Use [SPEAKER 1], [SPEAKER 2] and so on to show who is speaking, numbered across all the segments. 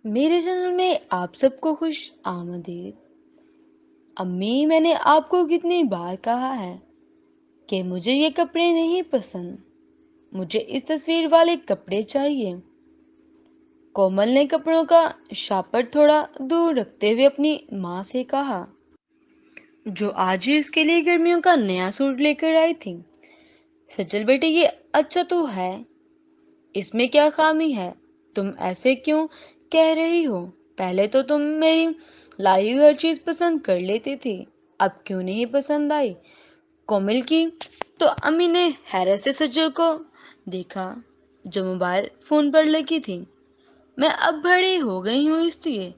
[SPEAKER 1] میرے چینل میں آپ سب کو خوش آمدید۔ امی، میں نے آپ کو کتنی بار کہا ہے کہ مجھے یہ کپڑے نہیں پسند، مجھے اس تصویر والے کپڑے چاہیے۔ کومل نے کپڑوں کا شاپر تھوڑا دور رکھتے ہوئے اپنی ماں سے کہا، جو آج ہی اس کے لیے گرمیوں کا نیا سوٹ لے کر آئی تھی۔ سجل بیٹے، یہ اچھا تو ہے، اس میں کیا خامی ہے؟ تم ایسے کیوں کہہ رہی ہو؟ پہلے تو تم میری لائی ہوئی ہر چیز پسند کر لیتی تھی، اب کیوں نہیں پسند آئی؟ کومل کی تو امی نے حیرت سے سجل کو دیکھا جو موبائل فون پر لگی تھی۔ میں اب بڑی ہو گئی ہوں اس لیے،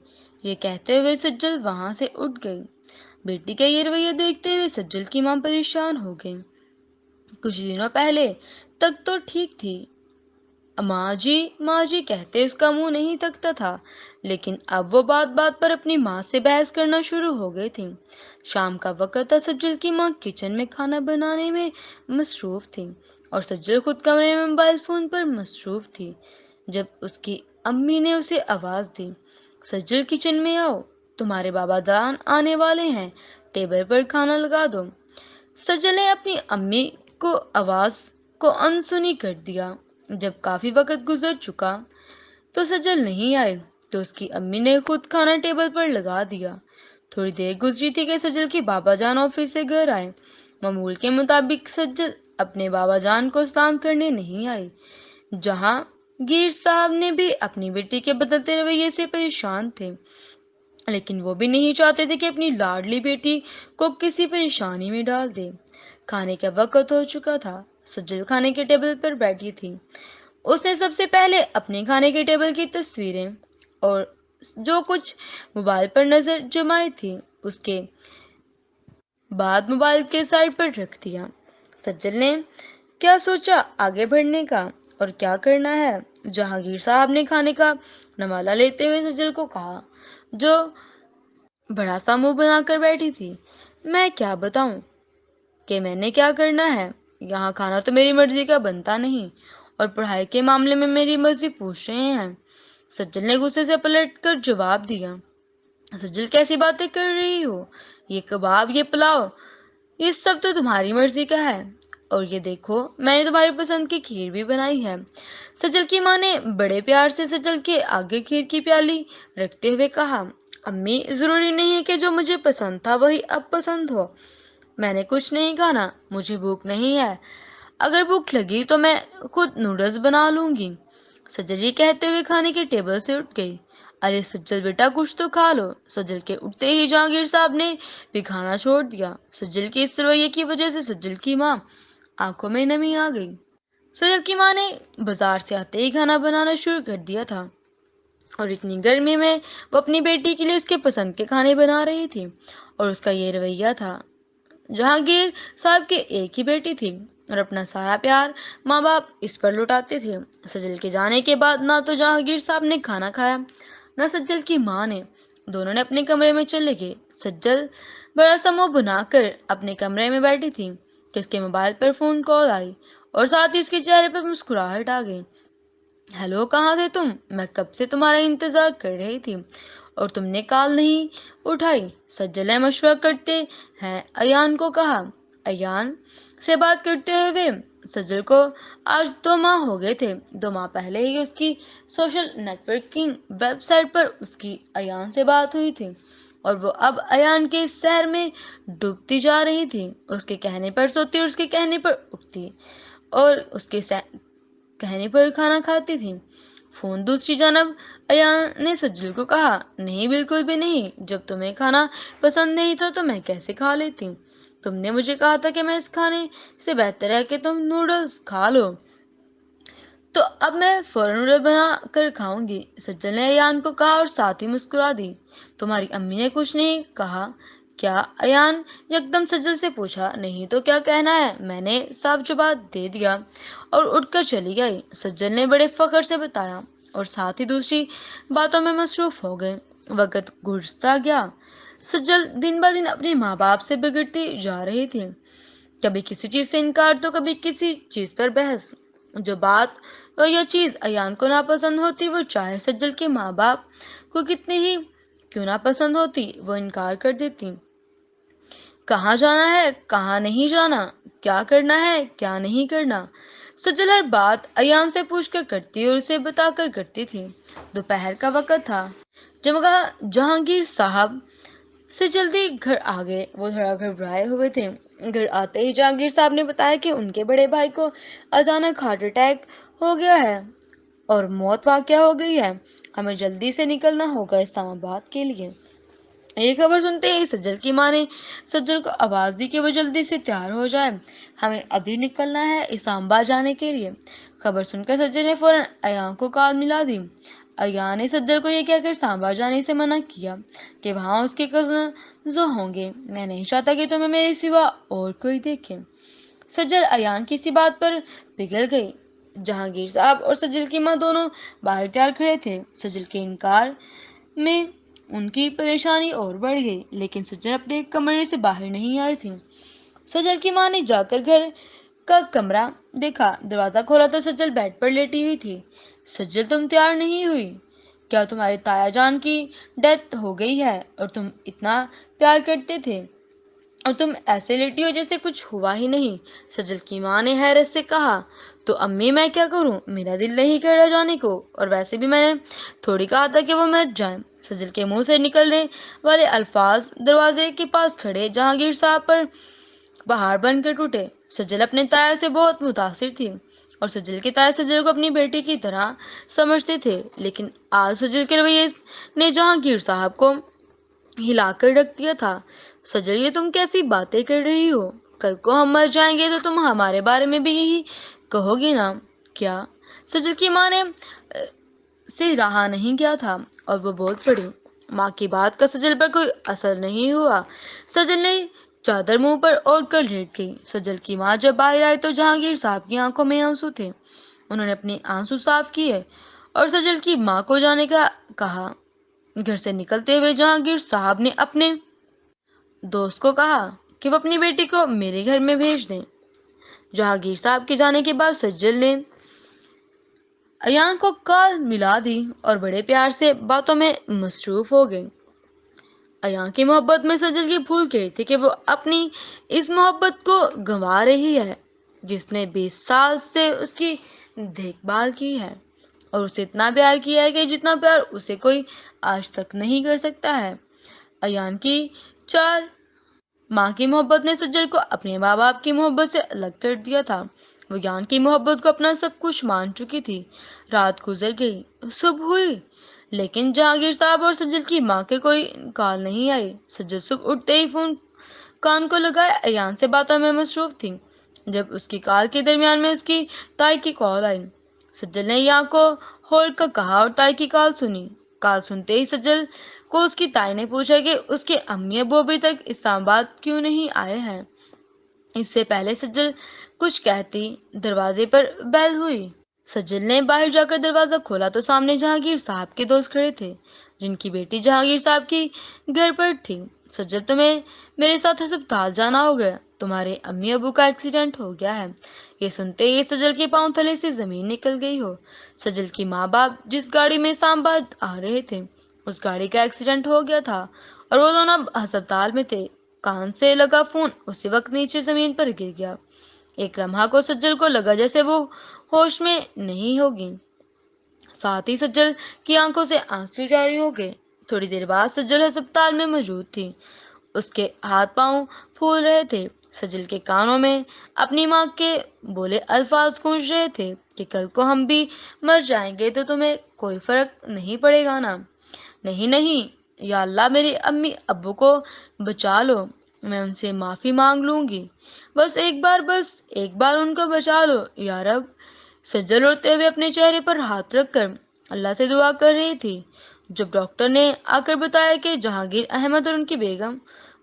[SPEAKER 1] یہ کہتے ہوئے سجل وہاں سے اٹھ گئی۔ بیٹی کا یہ رویہ دیکھتے ہوئے سجل کی ماں پریشان ہو گئی۔ کچھ دنوں پہلے تک تو ٹھیک تھی، ماں جی کہتے اس کا منہ نہیں تھکتا تھا، لیکن اب وہ بات بات پر اپنی ماں سے بحث کرنا شروع ہو گئی تھی۔ شام کا وقت تھا، سجل کی ماں کچن میں کھانا بنانے میں مصروف تھی اور سجل خود کمرے میں موبائل فون پر مصروف تھی جب اس کی امی نے اسے آواز دی، سجل کچن میں آؤ، تمہارے بابا جان آنے والے ہیں، ٹیبل پر کھانا لگا دو۔ سجل نے اپنی امی کو آواز کو انسنی کر دیا۔ جب کافی وقت گزر چکا تو سجل نہیں آئے تو اس کی امی نے خود کھانا ٹیبل پر لگا دیا۔ تھوڑی دیر گزری تھی کہ سجل کے بابا جان آفس سے گھر آئے۔ معمول کے مطابق سجل اپنے بابا جان کو سلام کرنے نہیں آئی۔ جہاں گیر صاحب نے بھی اپنی بیٹی کے بدلتے رویے سے پریشان تھے، لیکن وہ بھی نہیں چاہتے تھے کہ اپنی لاڈلی بیٹی کو کسی پریشانی میں ڈال دے۔ کھانے کا وقت ہو چکا تھا، سجل کھانے کے ٹیبل پر بیٹھی تھی۔ اس نے سب سے پہلے اپنے کھانے کے ٹیبل کی تصویریں اور جو کچھ موبائل پر نظر جمائی تھی اس کے بعد موبائل کے سائڈ پر رکھ دیا۔ سجل نے کیا سوچا آگے بڑھنے کا اور کیا کرنا ہے؟ جہانگیر صاحب نے کھانے کا نوالہ لیتے ہوئے سجل کو کہا، جو بڑا سا منہ بنا کر بیٹھی تھی، میں کیا بتاؤں کہ میں نے کیا کرنا ہے؟ یہاں کھانا تو میری مرضی کا بنتا نہیں، اور پڑھائی کے معاملے میں میری مرضی پوچھ رہے ہیں۔ سجل نے غصے سے پلٹ کر جواب دیا، سجل کیسی باتیں کر رہی ہو؟ یہ کباب، یہ پلاؤ، یہ سب تو تمہاری مرضی کا ہے، اور یہ دیکھو میں نے تمہاری پسند کی کھیر بھی بنائی ہے۔ سجل کی ماں نے بڑے پیار سے سجل کے آگے کھیر کی پیالی رکھتے ہوئے کہا، امی، ضروری نہیں ہے کہ جو مجھے پسند تھا وہی اب پسند ہو۔ میں نے کچھ نہیں کھانا، مجھے بھوک نہیں ہے، اگر بھوک لگی تو میں خود نوڈلز بنا لوں گی۔ سجل یہ کہتے ہوئے کھانے کے ٹیبل سے اٹھ گئی۔ ارے سجل بیٹا، کچھ تو کھا لو۔ سجل کے اٹھتے ہی جہانگیر صاحب نے بھی کھانا چھوڑ دیا۔ سجل کے اس رویے کی وجہ سے سجل کی ماں آنکھوں میں نمی آ گئی۔ سجل کی ماں نے بازار سے آتے ہی کھانا بنانا شروع کر دیا تھا، اور اتنی گرمی میں وہ اپنی بیٹی کے لیے اس کے پسند کے کھانے بنا رہی تھی، اور اس کا یہ رویہ تھا۔ جہانگیر صاحب کے ایک ہی بیٹی تھی اور اپنا سارا پیار ماں باپ اس پر لٹاتے تھے۔ سجل کے جانے کے بعد نہ تو جہانگیر صاحب نے کھانا کھایا، نہ سجل کی ماں نے۔ دونوں نے اپنے کمرے میں چلے گئے۔ سجل بڑا سا منہ بنا کر اپنے کمرے میں بیٹھی تھی کہ اس کے موبائل پر فون کال آئی اور ساتھ ہی اس کے چہرے پر مسکراہٹ آ گئی۔ ہیلو، کہاں تھے تم؟ میں کب سے تمہارا انتظار کر رہی تھی اور تم نے کال نہیں اٹھائی۔ سجل نے مشورہ کرتے ہیں ایان کو کہا۔ ایان سے بات کرتے ہوئے سجل کو آج 2 ماہ ہو گئے تھے۔ 2 ماہ پہلے ہی اس کی social networking website پر اس کی ایان سے بات ہوئی تھی، اور وہ اب ایان کے سحر میں ڈوبتی جا رہی تھی۔ اس کے کہنے پر سوتی اور اس کے کہنے پر اٹھتی اور اس کے کہنے پر کھانا کھاتی تھی۔ فون دوسری جانب ایان نے سجل کو کہا، نہیں، بالکل بھی نہیں، جب تمہیں کھانا پسند نہیں تھا تو میں کیسے کھا لیتی؟ تم نے مجھے کہا تھا کہ میں اس کھانے سے بہتر ہے کہ تم نوڈلز کھا لو، تو اب میں فوراً نوڈل بنا کر کھاؤں گی۔ سجل نے ایان کو کہا اور ساتھ ہی مسکرا دی۔ تمہاری امی نے کچھ نہیں کہا کیا؟ ایان یکدم سجل سے پوچھا۔ نہیں تو کیا کہنا ہے، میں نے صاف جواب دے دیا اور اٹھ کر چلی گئی، سجل نے بڑے فخر سے بتایا، اور ساتھ ہی دوسری باتوں میں مصروف ہو گئے۔ وقت گزرتا گیا۔ سجل دن بہ دن اپنے ماں باپ سے بگڑتی جا رہی تھی، کبھی کسی چیز سے انکار تو کبھی کسی چیز پر بحث۔ جو بات اور یا چیز ایان کو ناپسند ہوتی وہ چاہے سجل کے ماں باپ کو کتنی ہی کیوں ناپسند ہوتی وہ انکار کر دیتی۔ کہاں جانا ہے کہاں نہیں جانا، کیا کرنا ہے کیا نہیں کرنا، سجل ہر بات ایان سے پوچھ کر کرتی اور اسے بتا کر کرتی تھی۔ دوپہر کا وقت تھا جب جہانگیر صاحب سے جلدی گھر آ گئے۔ وہ تھوڑا گھبرائے ہوئے تھے۔ گھر آتے ہی جہانگیر صاحب نے بتایا کہ ان کے بڑے بھائی کو اچانک ہارٹ اٹیک ہو گیا ہے اور موت واقع ہو گئی ہے، ہمیں جلدی سے نکلنا ہوگا اسلام آباد کے لیے۔ یہ خبر سنتے ہی سجل کی ماں نے سجل کو آواز دی کہ وہ جلدی سے تیار ہو جائے، ہمیں ابھی نکلنا ہے اسلام آباد جانے کے لیے۔ خبر سن کر سجل نے فوراً ایان کو کال ملا دی۔ ایان نے سجل کو یہ کہہ کر اسلام آباد جانے سے منع کیا کہ وہاں اس کے کزنز ہوں گے، میں نہیں چاہتا کہ تمہیں میرے سوا اور کوئی دیکھے۔ سجل ایان کی سی بات پر پگھل گئی۔ جہانگیر صاحب اور سجل کی ماں دونوں باہر تیار کھڑے تھے۔ سجل کے انکار میں ان کی پریشانی اور بڑھ گئی، لیکن سجل اپنے کمرے سے باہر نہیں آئی تھی۔ سجل کی ماں نے جا کر گھر کا کمرہ دیکھا، دروازہ کھولا تو سجل بیڈ پر لیٹی ہوئی تھی۔ سجل تم تیار نہیں ہوئی؟ کیا تمہارے تایا جان کی ڈیتھ ہو گئی ہے اور تم اتنا پیار کرتے تھے اور تم ایسے لیٹی ہو جیسے کچھ ہوا ہی نہیں؟ سجل کی ماں نے حیرت سے کہا، تو امی میں کیا کروں، میرا دل نہیں کر رہا جانے کو، اور ویسے بھی میں نے تھوڑی کہا تھا کہ وہ مر جائیں۔ سجل کے منہ سے نکلنے والے الفاظ دروازے کے پاس کھڑے جہانگیر صاحب پر پہاڑ بن کر ٹوٹے۔ سجل اپنے تایا سے بہت متاثر تھی اور سجل کے تایا سجل کو اپنی بیٹی کی طرح سمجھتے تھے، لیکن آج سجل کے رویے نے جہانگیر صاحب کو ہلا کر رکھ دیا تھا۔ سجل یہ تم کیسی باتیں کر رہی ہو؟ کل کو ہم مر جائیں گے تو تم ہمارے بارے میں بھی یہی کہو گی نا؟ کیا؟ سجل کی ماں نے سے رہا نہیں گیا تھا اور وہ بول پڑی۔ ماں کی بات کا سجل پر کوئی اثر نہیں ہوا۔ سجل نے چادر منہ پر اوڑھ کر لیٹ گئی۔ سجل کی ماں جب باہر آئی تو جہانگیر صاحب کی آنکھوں میں آنسو تھے۔ انہوں نے اپنے آنسو صاف کیے اور سجل کی ماں کو جانے کا کہا۔ گھر سے نکلتے ہوئے جہانگیر صاحب نے اپنے دوست کو کہا کہ وہ اپنی بیٹی کو میرے گھر میں بھیج دیں۔ جہانگیر صاحب کے جانے کے بعد سجل نے ایان کو کال ملا دی اور بڑے پیار سے باتوں میں مصروف ہو گئی۔ ایان کی محبت میں سجل یہ بھول گئی تھی کہ وہ اپنی اس محبت کو گنوا رہی ہے جس نے 20 سال سے اس کی دیکھ بھال کی ہے اور اسے اتنا پیار کیا ہے کہ جتنا پیار اسے کوئی آج تک نہیں کر سکتا ہے۔ ایان کی چار ماں کی محبت نے سجل کو اپنے ماں باپ کی محبت سے الگ کر دیا تھا۔ وہ ایان کی محبت کو اپنا سب کچھ مان چکی تھی۔ رات گزر گئی، صبح ہوئی، لیکن جہانگیر صاحب اور سجل کی ماں کے کوئی کال نہیں آئی۔ سجل صبح اٹھتے ہی فون کان کو لگائے ایان سے باتوں میں مصروف تھی جب اس کی کال کے درمیان میں اس کی تائی کی کال آئی۔ سجل نے ایان کو ہولڈ کا کہا اور تائی کی کال سنی۔ کال سنتے ہی سجل کو اس کی تائی نے پوچھا کہ اس کے امی ابو ابھی تک اسلام آباد کیوں نہیں آئے ہیں۔ اس سے پہلے سجل کچھ کہتی دروازے پر بیل ہوئی۔ سجل نے باہر جا کر دروازہ کھولا تو سامنے جہانگیر صاحب کے دوست کھڑے تھے جن کی بیٹی جہانگیر صاحب کی گھر پر تھی۔ سجل تمہیں میرے ساتھ ہسپتال جانا ہوگا، تمہارے امی ابو کا ایکسیڈنٹ ہو گیا ہے۔ یہ سنتے ہی سجل کے پاؤں تلے سے زمین نکل گئی ہو۔ سجل کی ماں باپ جس گاڑی میں اسلام آباد آ رہے تھے اس گاڑی کا ایکسیڈنٹ ہو گیا تھا اور وہ دونوں اب ہسپتال میں تھے۔ کان سے لگا فون اسی وقت نیچے زمین پر گر گیا۔ ایک لمحہ کو سجل کو لگا جیسے وہ ہوش میں نہیں ہوگی، ساتھ ہی سجل کی آنکھوں سے آنسو جاری ہو گئے۔ تھوڑی دیر بعد سجل ہسپتال میں موجود تھی۔ اس کے ہاتھ پاؤں پھول رہے تھے۔ سجل کے کانوں میں اپنی ماں کے بولے الفاظ گونج رہے تھے کہ کل کو ہم بھی مر جائیں گے تو تمہیں کوئی فرق نہیں پڑے گا نا؟ نہیں نہیں، یا اللہ میرے امی ابو کو بچا لو، میں ان سے معافی مانگ لوں گی، بس ایک بار ان کو بچا لو یا رب۔ سجل روتے ہوئے اپنے چہرے پر ہاتھ رکھ کر اللہ سے دعا کر رہی تھی۔ جب ڈاکٹر نے آ کر بتایا کہ جہانگیر احمد اور ان کی بیگم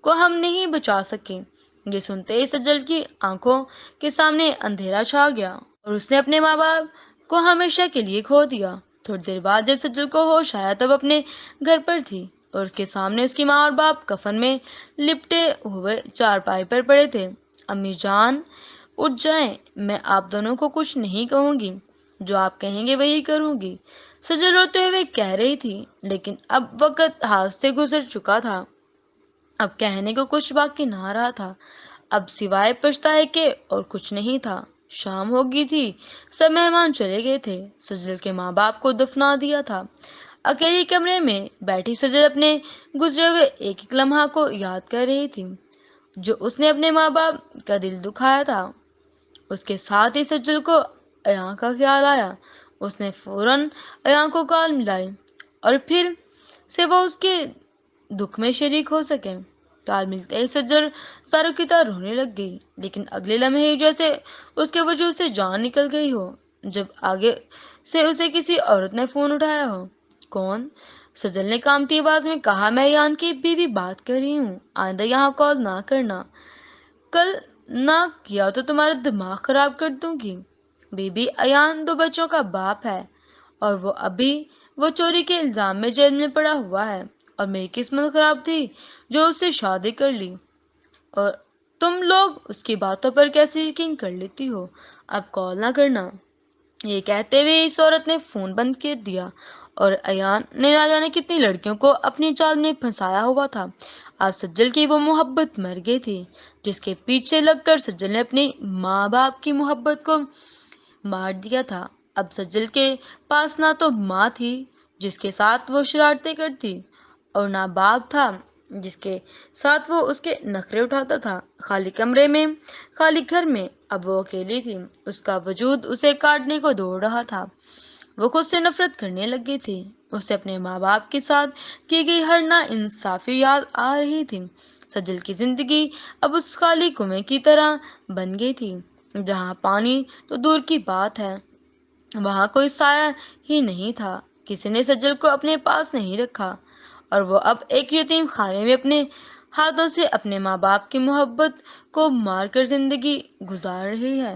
[SPEAKER 1] کو ہم نہیں بچا سکے، یہ سنتے ہی سجل کی آنکھوں کے سامنے اندھیرا چھا گیا اور اس نے اپنے ماں باپ کو ہمیشہ کے لیے کھو دیا۔ تھوڑی دیر بعد جب سجل کو ہوش آیا تب اپنے گھر پر تھی اور اس کے سامنے اس کی ماں اور باپ کفن میں لپٹے ہوئے چارپائی پر پڑے تھے۔ امی جان اٹھ جائیں، میں آپ دونوں کو کچھ نہیں کہوں گی، جو آپ کہیں گے وہی کروں گی، سجل روتے ہوئے کہہ رہی تھی۔ لیکن اب وقت ہاتھ سے گزر چکا تھا، اب کہنے کو کچھ باقی نہ رہا تھا، اب سوائے پچھتائے کے اور کچھ نہیں تھا۔ شام ہو گئی تھی، سب مہمان چلے گئے تھے، سجل کے ماں باپ کو دفنا دیا تھا۔ اکیلی کمرے میں بیٹھی سجل اپنے گزرے ہوئے ایک ایک لمحہ کو یاد کر رہی تھی، جو اس نے اپنے ماں باپ کا دل دکھایا تھا۔ اس کے ساتھ ہی سجل کو ایان کا خیال آیا۔ اس نے فوراً ایان کو کال ملائی اور پھر سے وہ اس کے دکھ میں شریک ہو سکے۔ کال ملتے ہی سجل ساروں کی طرح رونے لگ گئی، لیکن اگلے لمحے ہی جیسے اس کے وجود سے جان نکل گئی ہو، جب آگے سے اسے کسی عورت نے فون اٹھایا ہو۔ کون؟ سجل نے کامتی آواز میں کہا، میں ایان کی بیوی بات کر رہی ہوں، آئندہ یہاں کال نہ کرنا، کل نہ کیا تو تمہارا دماغ خراب کر دوں گی۔ بی بی ایان 2 بچوں کا باپ ہے اور وہ چوری کے الزام میں جیل میں پڑا ہوا ہے، اور میری قسمت خراب تھی جو اس سے شادی کر لی، اور تم لوگ اس کی باتوں پر کیسے یقین کر لیتی ہو؟ اب کال نہ کرنا۔ یہ کہتے ہوئے اس عورت نے فون بند کر دیا، اور ایان نے نہ جانے کتنی لڑکیوں کو اپنی چال میں پھنسایا ہوا تھا۔ اب سجل کی وہ محبت مر گئی تھی، جس کے پیچھے لگ کر سجل نے اپنی ماں باپ کی محبت کو مار دیا تھا۔ اب سجل کے پاس نہ تو ماں تھی جس کے ساتھ وہ شرارتیں کرتی، اور نہ باپ تھا جس کے ساتھ وہ اس کے نخرے اٹھاتا تھا۔ خالی کمرے میں، خالی گھر میں اب وہ اکیلی تھی، اس کا وجود اسے کاٹنے کو دوڑ رہا تھا۔ وہ خود سے نفرت کرنے لگ گئی تھی، اسے اپنے ماں باپ کے ساتھ کی گئی ہر نا انصافی یاد آ رہی تھی۔ سجل کی زندگی اب اس خالی کنویں کی طرح بن گئی تھی، جہاں پانی تو دور کی بات ہے، وہاں کوئی سایہ ہی نہیں تھا۔ کسی نے سجل کو اپنے پاس نہیں رکھا، اور وہ اب ایک یتیم خانے میں اپنے ہاتھوں سے اپنے ماں باپ کی محبت کو مار کر زندگی گزار رہی ہے۔